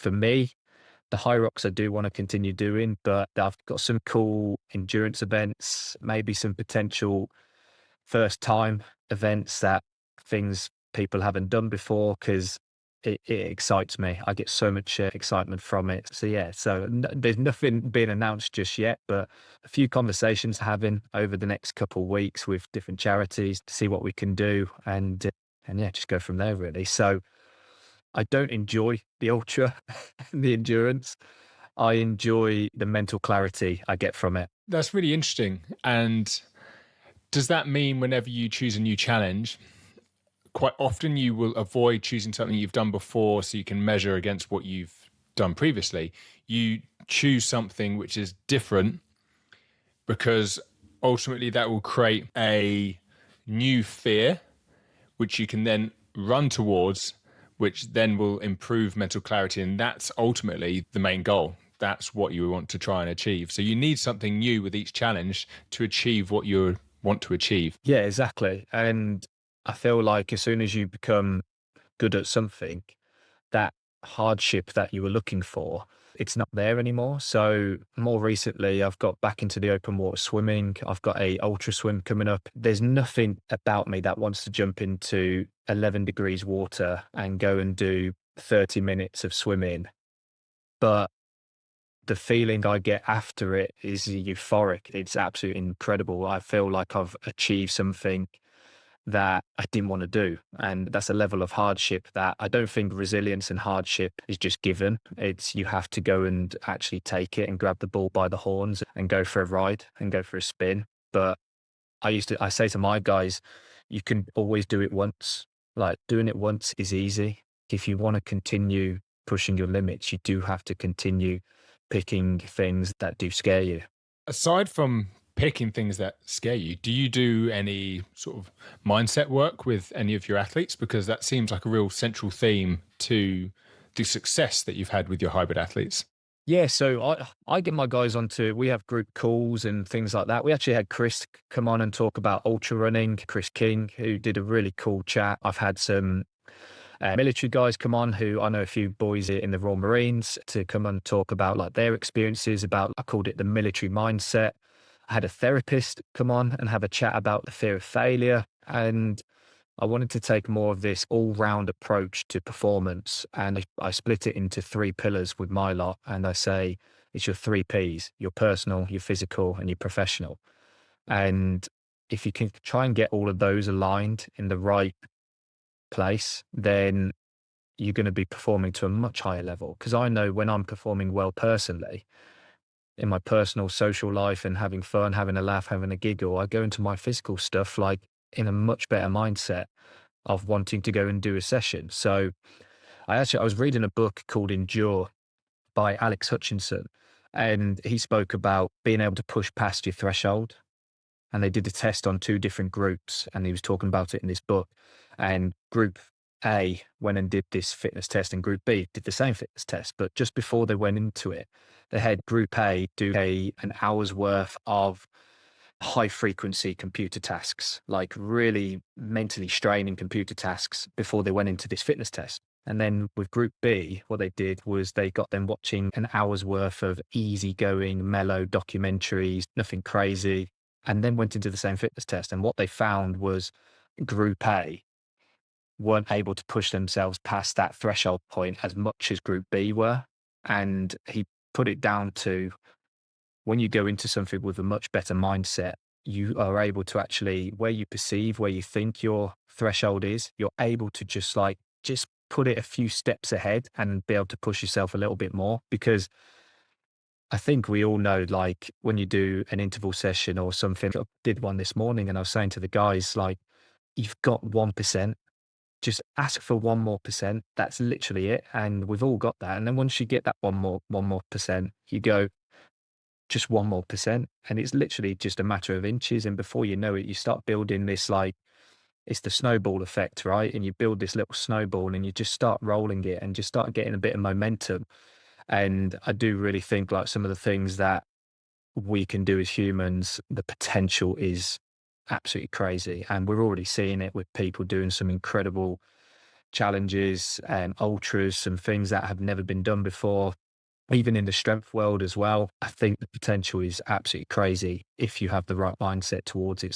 for me, the high rocks I do want to continue doing, but I've got some cool endurance events, maybe some potential first time events, that things people haven't done before, because it excites me. I get so much excitement from it. So yeah, so there's nothing being announced just yet, but a few conversations having over the next couple of weeks with different charities to see what we can do, and yeah, just go from there really. So I don't enjoy the ultra, the endurance. I enjoy the mental clarity I get from it. That's really interesting. And does that mean whenever you choose a new challenge, quite often you will avoid choosing something you've done before so you can measure against what you've done previously? You choose something which is different because ultimately that will create a new fear, which you can then run towards, which then will improve mental clarity. And that's ultimately the main goal. That's what you want to try and achieve. So you need something new with each challenge to achieve what you want to achieve. Yeah, exactly. And I feel like as soon as you become good at something, that hardship that you were looking for, it's not there anymore. So more recently, I've got back into the open water swimming. I've got a ultra swim coming up. There's nothing about me that wants to jump into 11 degrees water and go and do 30 minutes of swimming. But the feeling I get after it is euphoric. It's absolutely incredible. I feel like I've achieved something that I didn't want to do. And that's a level of hardship that I don't think resilience and hardship is just given. It's you have to go and actually take it and grab the bull by the horns and go for a ride and go for a spin. But I say to my guys, you can always do it once. Like doing it once is easy. If you want to continue pushing your limits, you do have to continue picking things that do scare you. Aside from picking things that scare you, do you do any sort of mindset work with any of your athletes? Because that seems like a real central theme to the success that you've had with your hybrid athletes. Yeah, so I get my guys onto, we have group calls and things like that. We actually had Chris come on and talk about ultra running, Chris King, who did a really cool chat. I've had some military guys come on who I know a few boys in the Royal Marines to come and talk about like their experiences about, I called it the military mindset. I had a therapist come on and have a chat about the fear of failure. And I wanted to take more of this all-round approach to performance, and I split it into three pillars with my lot, and I say it's your three Ps: your personal, your physical, and your professional. And if you can try and get all of those aligned in the right place, then you're going to be performing to a much higher level. Because I know when I'm performing well personally, in my personal social life and having fun, having a laugh, having a giggle, I go into my physical stuff like in a much better mindset of wanting to go and do a session. So I was reading a book called Endure by Alex Hutchinson, and he spoke about being able to push past your threshold. And they did a test on two different groups, and he was talking about it in this book. And group A went and did this fitness test, and group B did the same fitness test. But just before they went into it, they had group A do an hour's worth of high frequency computer tasks, like really mentally straining computer tasks before they went into this fitness test. And then with group B, what they did was they got them watching an hour's worth of easygoing, mellow documentaries, nothing crazy, and then went into the same fitness test. And what they found was group A weren't able to push themselves past that threshold point as much as group B were. And he put it down to when you go into something with a much better mindset, you are able to actually, where you perceive, where you think your threshold is, you're able to just put it a few steps ahead and be able to push yourself a little bit more. Because I think we all know, like when you do an interval session or something, I did one this morning and I was saying to the guys, like, you've got 1%, just ask for 1 more percent. That's literally it. And we've all got that. And then once you get that 1 more percent, you go, just 1 more percent. And it's literally just a matter of inches. And before you know it, you start building this like, it's the snowball effect, right? And you build this little snowball and you just start rolling it and just start getting a bit of momentum. And I do really think like some of the things that we can do as humans, the potential is absolutely crazy. And we're already seeing it with people doing some incredible challenges and ultras, some things that have never been done before, even in the strength world as well. I think the potential is absolutely crazy if you have the right mindset towards it.